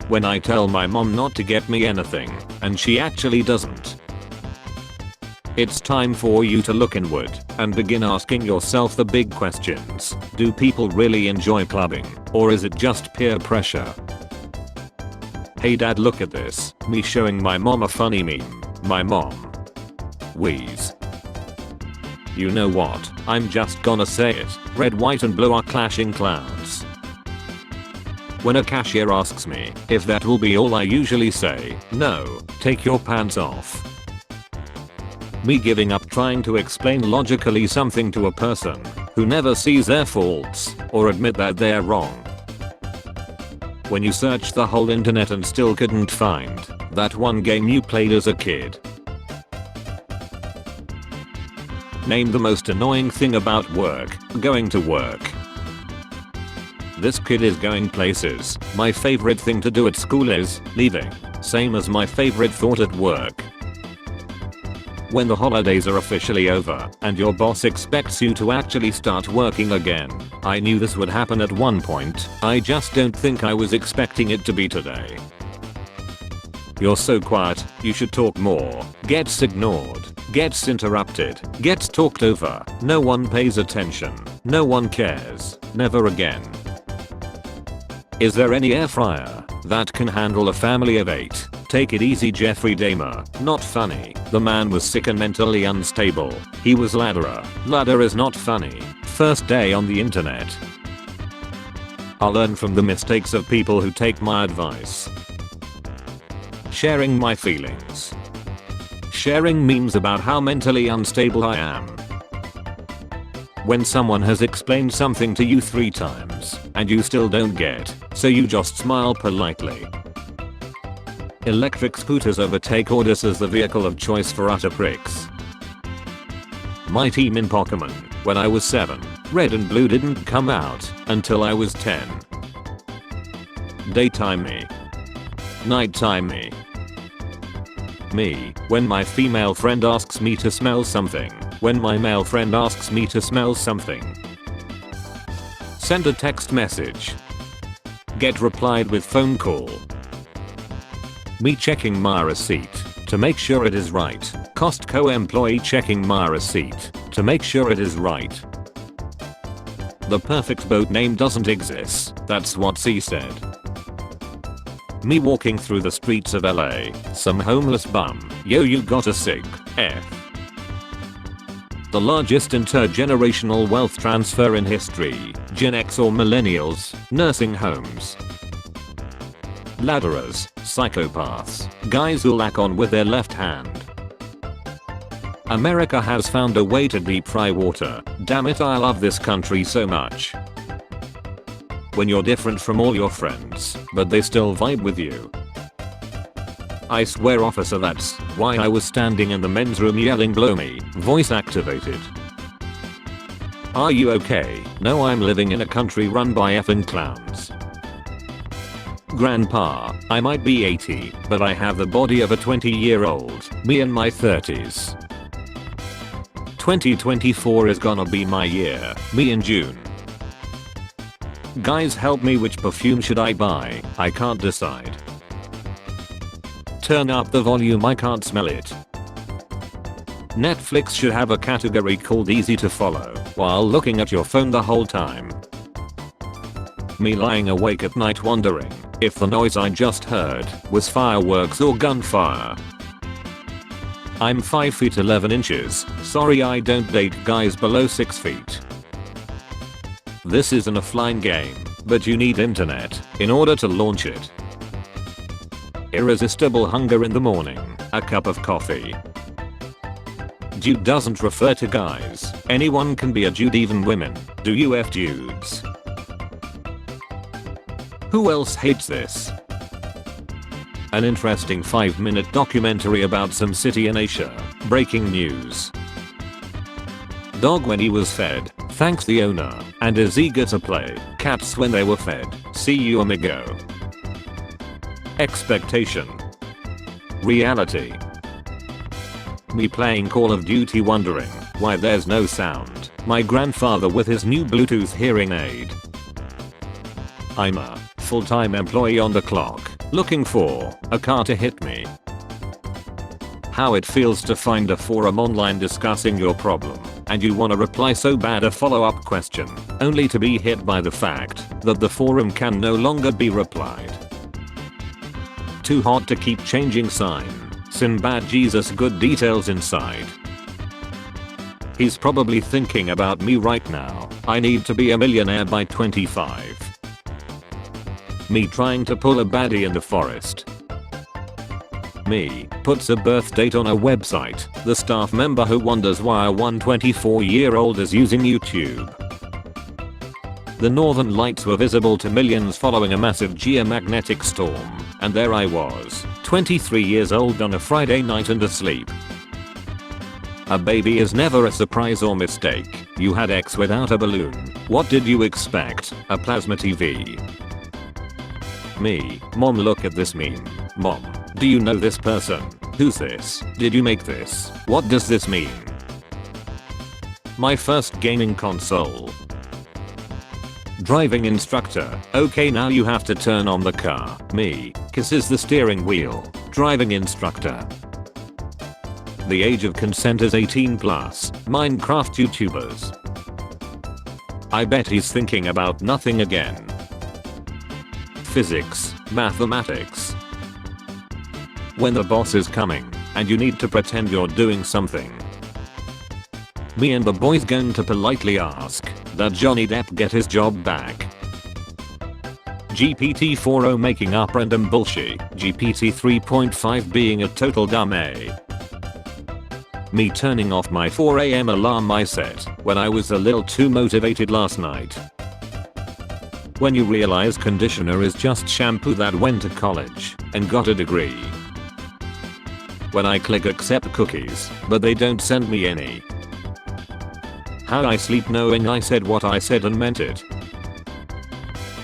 When I tell my mom not to get me anything, and she actually doesn't. It's time for you to look inward and begin asking yourself the big questions. Do people really enjoy clubbing, or is it just peer pressure? Hey dad, look at this. Me showing my mom a funny meme. My mom. Wheeze. You know what? I'm just gonna say it. Red, white and blue are clashing clouds. When a cashier asks me if that will be all, I usually say, no, take your pants off. Me giving up trying to explain logically something to a person who never sees their faults or admit that they're wrong. When you search the whole internet and still couldn't find that one game you played as a kid. Name the most annoying thing about work. Going to work. This kid is going places. My favorite thing to do at school is leaving. Same as my favorite thought at work. When the holidays are officially over and your boss expects you to actually start working again. I knew this would happen at one point. I just don't think I was expecting it to be today. You're so quiet, you should talk more. Gets ignored. Gets interrupted. Gets talked over. No one pays attention. No one cares. Never again. Is there any air fryer that can handle a family of 8? Take it easy, Jeffrey Dahmer. Not funny. The man was sick and mentally unstable. He was ladderer. Ladder is not funny. First day on the internet. I'll learn from the mistakes of people who take my advice. Sharing my feelings. Sharing memes about how mentally unstable I am. When someone has explained something to you 3 times and you still don't get, so you just smile politely. Electric scooters overtake Audis as the vehicle of choice for utter pricks. My team in Pokemon, when I was 7, Red and Blue didn't come out until I was 10. Daytime me. Nighttime me. Me, when my female friend asks me to smell something. When my male friend asks me to smell something. Send a text message. Get replied with phone call. Me checking my receipt to make sure it is right. Costco employee checking my receipt to make sure it is right. The perfect boat name doesn't exist. That's what C said. Me walking through the streets of LA. Some homeless bum. Yo, you got a cig. F. The largest intergenerational wealth transfer in history. Gen X or millennials. Nursing homes. Ladderers. Psychopaths. Guys who lack on with their left hand. America has found a way to deep fry water. Damn it, I love this country so much. When you're different from all your friends, but they still vibe with you. I swear, officer, that's why I was standing in the men's room yelling blow me, voice activated. Are you okay? No, I'm living in a country run by effing clowns. Grandpa, I might be 80, but I have the body of a 20-year-old, me in my 30s. 2024 is gonna be my year, me in June. Guys, help me, which perfume should I buy? I can't decide. Turn up the volume, I can't smell it. Netflix should have a category called easy to follow while looking at your phone the whole time. Me lying awake at night wondering if the noise I just heard was fireworks or gunfire. I'm 5 feet 11 inches. Sorry, I don't date guys below 6 feet. This isn't a flying game, but you need internet in order to launch it. Irresistible hunger in the morning, a cup of coffee. Dude doesn't refer to guys. Anyone can be a dude, even women. Do you F dudes? Who else hates this? An interesting 5-minute documentary about some city in Asia. Breaking news. Dog when he was fed, thanks the owner, and is eager to play. Cats when they were fed. See you, amigo. Expectation. Reality. Me playing Call of Duty wondering why there's no sound. My grandfather with his new Bluetooth hearing aid. I'm a full-time employee on the clock, Looking for a car to hit me. How it feels to find a forum online discussing your problem, and you wanna reply so bad a follow-up question, only to be hit by the fact that the forum can no longer be replied. Too hot to keep changing sign. Sinbad Jesus good details inside. He's probably thinking about me right now. I need to be a millionaire by 25. Me trying to pull a baddie in the forest. Me puts a birth date on a website. The staff member who wonders why a 124-year-old is using YouTube. The northern lights were visible to millions following a massive geomagnetic storm, and there I was, 23 years old on a Friday night and asleep. A baby is never a surprise or mistake. You had X without a balloon. What did you expect? A plasma TV. Me, mom, look at this meme. Mom, do you know this person? Who's this? Did you make this? What does this mean? My first gaming console. Driving instructor. Okay, now you have to turn on the car. Me, kisses the steering wheel. Driving instructor. The age of consent is 18 plus. Minecraft YouTubers. I bet he's thinking about nothing again. Physics, mathematics. When the boss is coming, and you need to pretend you're doing something. Me and the boys going to politely ask, that Johnny Depp get his job back? GPT-4o making up random bullshit. GPT 3.5 being a total dummy. Me turning off my 4 AM alarm I set when I was a little too motivated last night. When you realize conditioner is just shampoo that went to college and got a degree. When I click accept cookies, but they don't send me any. How I sleep knowing I said what I said and meant it.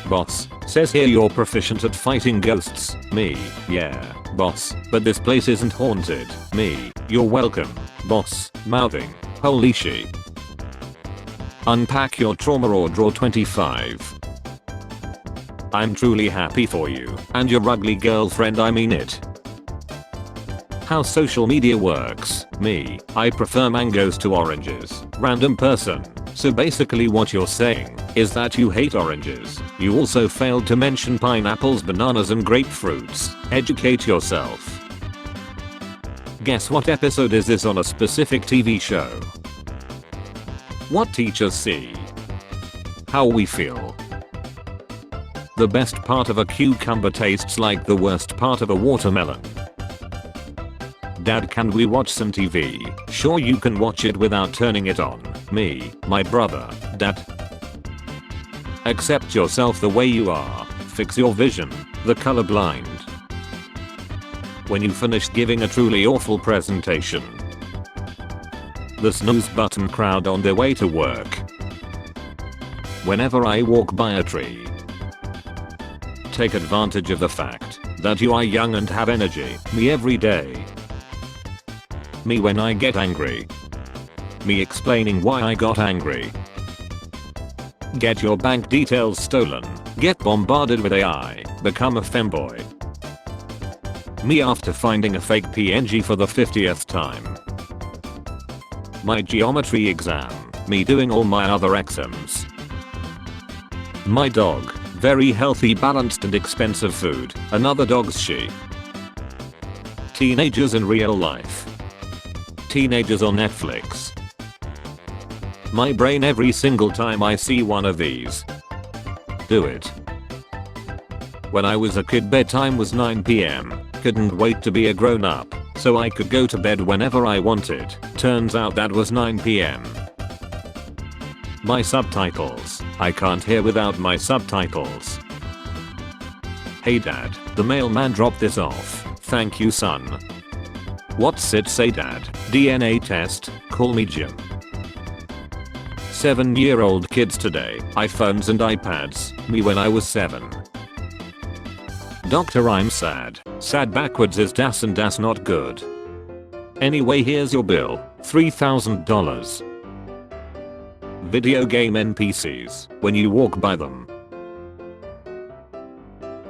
Boss says here you're proficient at fighting ghosts. Me, yeah, boss, but this place isn't haunted. Me, you're welcome. Boss, mouthing, holy shit. Unpack your trauma or draw 25. I'm truly happy for you and your ugly girlfriend, I mean it. How social media works. Me, I prefer mangoes to oranges. Random person. So basically what you're saying is that you hate oranges. You also failed to mention pineapples, bananas and grapefruits. Educate yourself. Guess what episode is this on a specific TV show? What teachers see. How we feel. The best part of a cucumber tastes like the worst part of a watermelon. Dad, can we watch some TV? Sure, you can watch it without turning it on. Me, my brother, Dad. Accept yourself the way you are. Fix your vision. The colorblind. When you finish giving a truly awful presentation. The snooze button crowd on their way to work. Whenever I walk by a tree. Take advantage of the fact that you are young and have energy. Me every day. Me when I get angry. Me explaining why I got angry. Get your bank details stolen. Get bombarded with AI. Become a femboy. Me after finding a fake PNG for the 50th time. My geometry exam. Me doing all my other exams. My dog. Very healthy, balanced and expensive food. Another dog's she. Teenagers in real life. Teenagers on Netflix. My brain every single time I see one of these. Do it. When I was a kid, bedtime was 9 PM. Couldn't wait to be a grown up, so I could go to bed whenever I wanted. Turns out that was 9 PM. My subtitles. I can't hear without my subtitles. Hey Dad, the mailman dropped this off. Thank you, son. What's it say, Dad? DNA test. Call me Jim. 7-year-old kids today. iPhones and iPads. Me when I was 7. Doctor, I'm sad. Sad backwards is das and das not good. Anyway, here's your bill. $3,000. Video game NPCs. When you walk by them.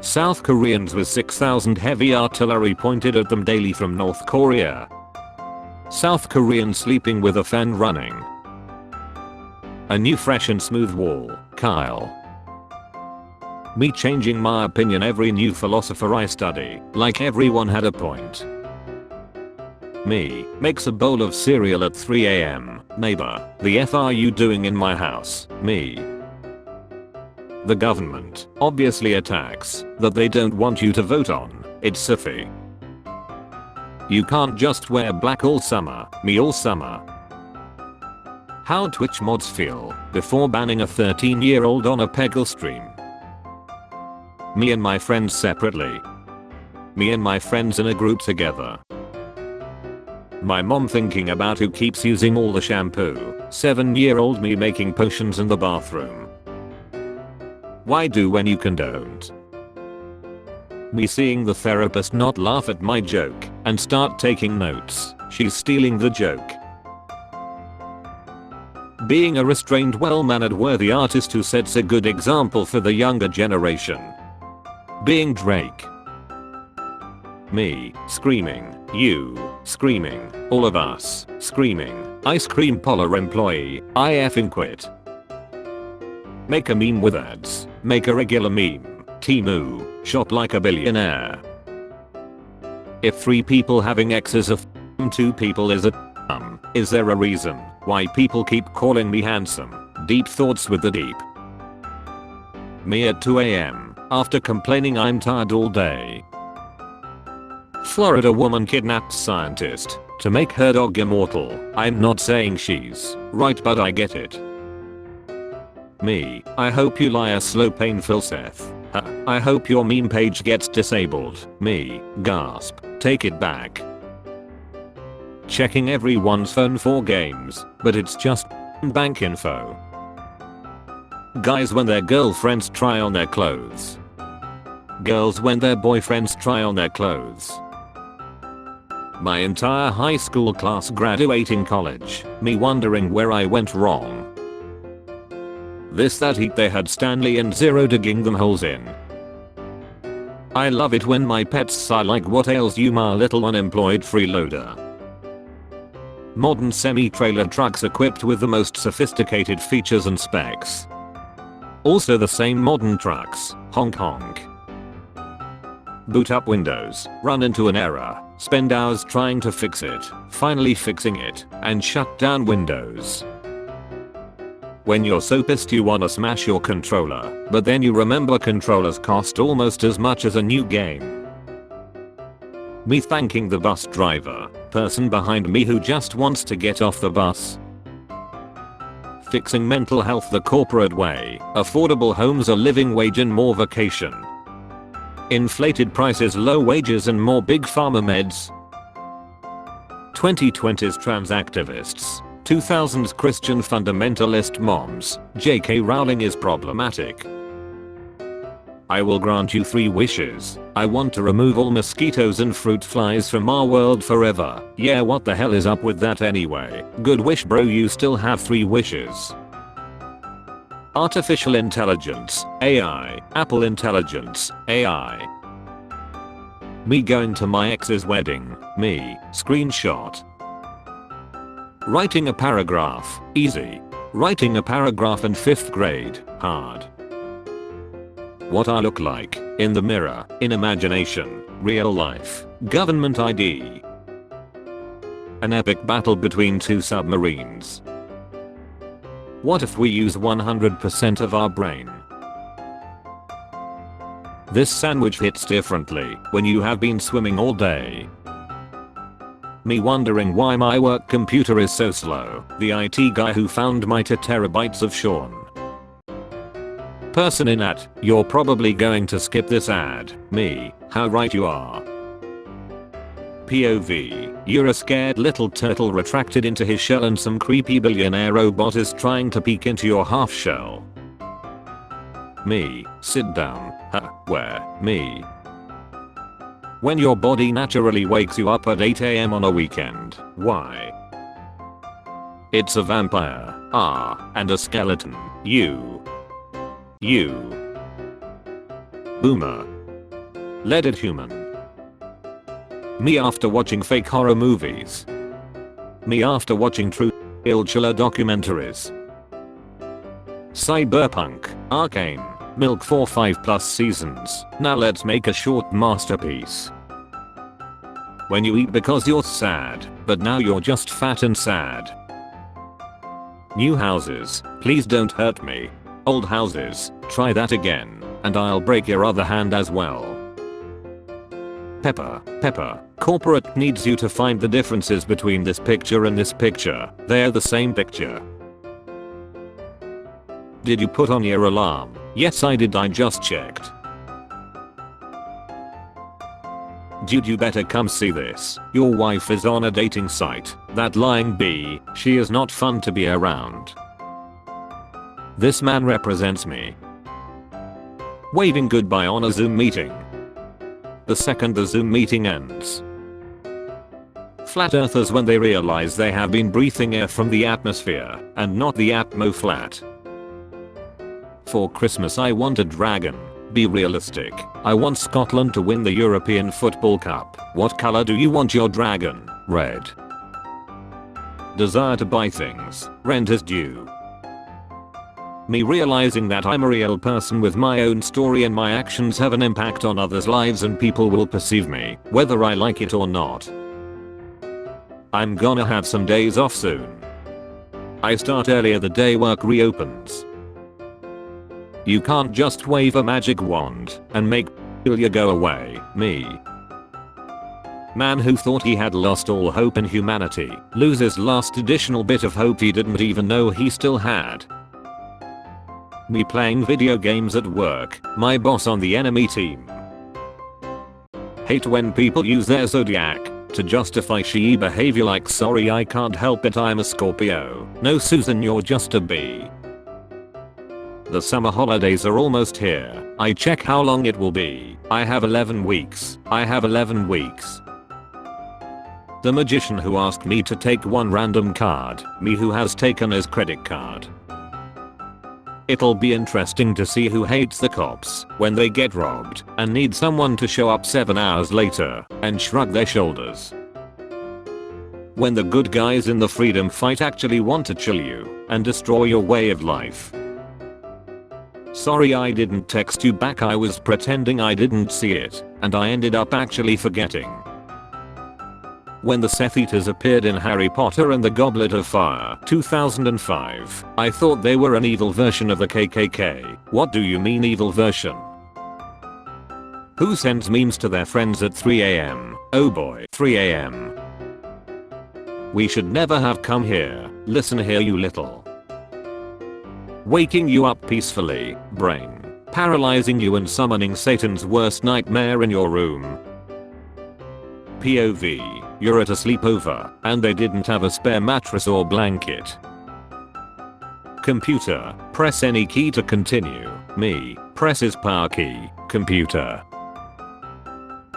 South Koreans with 6,000 heavy artillery pointed at them daily from North Korea. South Korean sleeping with a fan running. A new fresh and smooth wall, Kyle. Me changing my opinion every new philosopher I study, like everyone had a point. Me makes a bowl of cereal at 3 AM, neighbor, the F are you doing in my house, me. The government obviously attacks that they don't want you to vote on, it's iffy. You can't just wear black all summer, me all summer. How Twitch mods feel before banning a 13-year-old on a Peggle stream. Me and my friends separately. Me and my friends in a group together. My mom thinking about who keeps using all the shampoo. 7-year-old me making potions in the bathroom. Why do when you can don't? Me seeing the therapist not laugh at my joke and start taking notes. She's stealing the joke. Being a restrained, well-mannered, worthy artist who sets a good example for the younger generation. Being Drake. Me screaming, you screaming, all of us screaming, ice cream parlor employee, I effing quit. Make a meme with ads, make a regular meme, Temu, shop like a billionaire. If 3 people having excess of 2 people is is there a reason why people keep calling me handsome? Deep thoughts with the deep. Me at 2 AM. After complaining I'm tired all day. Florida woman kidnaps scientist to make her dog immortal. I'm not saying she's right, but I get it. Me, I hope you lie a slow painful Seth. I hope your meme page gets disabled. Me, gasp, take it back. Checking everyone's phone for games, but it's just bank info. Guys when their girlfriends try on their clothes. Girls when their boyfriends try on their clothes. My entire high school class graduating college, me wondering where I went wrong. This that heat they had Stanley and Zero digging them holes in. I love it when my pets sigh like what ails you my little unemployed freeloader. Modern semi-trailer trucks equipped with the most sophisticated features and specs. Also the same modern trucks, honk honk. Boot up Windows, run into an error, spend hours trying to fix it, finally fixing it, and shut down Windows. When you're so pissed you wanna smash your controller, but then you remember controllers cost almost as much as a new game. Me thanking the bus driver, person behind me who just wants to get off the bus. Fixing mental health the corporate way, affordable homes, a living wage and more vacation. Inflated prices, low wages and more big pharma meds. 2020s trans activists. 2000s Christian fundamentalist moms. J.K. Rowling is problematic. I will grant you 3 wishes. I want to remove all mosquitoes and fruit flies from our world forever. Yeah, what the hell is up with that anyway? Good wish bro, you still have 3 wishes. Artificial intelligence, AI, Apple intelligence, AI. Me going to my ex's wedding, me, screenshot. Writing a paragraph, easy. Writing a paragraph in 5th grade, hard. What I look like, in the mirror, in imagination, real life, government ID. An epic battle between 2 submarines. What if we use 100% of our brain? This sandwich hits differently when you have been swimming all day. Me wondering why my work computer is so slow, the IT guy who found my 2 terabytes of Sean. Person in at, you're probably going to skip this ad, me, how right you are. POV, you're a scared little turtle retracted into his shell and some creepy billionaire robot is trying to peek into your half shell. Me, sit down, where, me. When your body naturally wakes you up at 8 AM on a weekend, why? It's a vampire, and a skeleton, you. Boomer. Leaded human. Me after watching fake horror movies. Me after watching true killer documentaries. Cyberpunk, Arcane, Milk for 5+ seasons. Now let's make a short masterpiece. When you eat because you're sad, but now you're just fat and sad. New houses, please don't hurt me. Old houses, try that again, and I'll break your other hand as well. Pepper, corporate needs you to find the differences between this picture and this picture. They're the same picture. Did you put on your alarm? Yes I did, I just checked. Dude, you better come see this. Your wife is on a dating site. That lying bee, she is not fun to be around. This man represents me. Waving goodbye on a Zoom meeting. The second the Zoom meeting ends. Flat earthers when they realize they have been breathing air from the atmosphere and not the atmo flat. For Christmas I want a dragon. Be realistic. I want Scotland to win the European Football Cup. What color do you want your dragon? Red. Desire to buy things. Rent is due. Me realizing that I'm a real person with my own story and my actions have an impact on others' lives and people will perceive me, whether I like it or not. I'm gonna have some days off soon. I start earlier the day work reopens. You can't just wave a magic wand and make failure go away. Me. Man who thought he had lost all hope in humanity loses last additional bit of hope he didn't even know he still had. Me playing video games at work, my boss on the enemy team. Hate when people use their zodiac to justify shitty behavior like sorry I can't help it I'm a Scorpio. No Susan you're just a bee. The summer holidays are almost here. I check how long it will be. I have 11 weeks. I have 11 weeks. The magician who asked me to take one random card. Me who has taken his credit card. It'll be interesting to see who hates the cops when they get robbed and need someone to show up 7 hours later and shrug their shoulders. When the good guys in the freedom fight actually want to chill you and destroy your way of life. Sorry I didn't text you back, I was pretending I didn't see it, and I ended up actually forgetting. When the Seth Eaters appeared in Harry Potter and the Goblet of Fire 2005, I thought they were an evil version of the KKK. What do you mean evil version? Who sends memes to their friends at 3 AM? Oh boy, 3 AM. We should never have come here. Listen here you little. Waking you up peacefully, brain. Paralyzing you and summoning Satan's worst nightmare in your room. POV, you're at a sleepover, and they didn't have a spare mattress or blanket. Computer, press any key to continue. Me, presses power key, computer.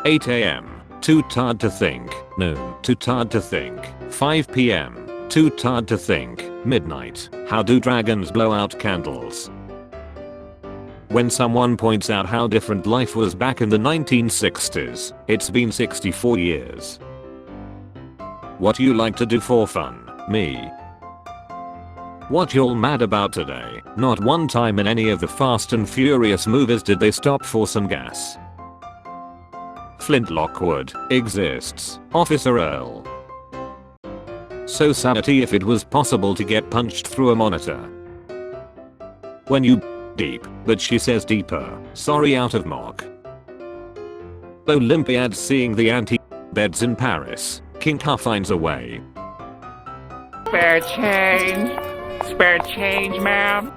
8 AM, too tired to think. Noon, too tired to think. 5 PM, too tired to think. Midnight, how do dragons blow out candles? When someone points out how different life was back in the 1960s, it's been 64 years. What you like to do for fun? Me. What y'all mad about today? Not one time in any of the Fast and Furious movies did they stop for some gas. Flint Lockwood exists. Officer Earl. So sanity if it was possible to get punched through a monitor. When you deep, but she says deeper. Sorry out of mock. Olympiad seeing the anti-beds in Paris. King Ka finds a way. Spare change. Spare change, ma'am.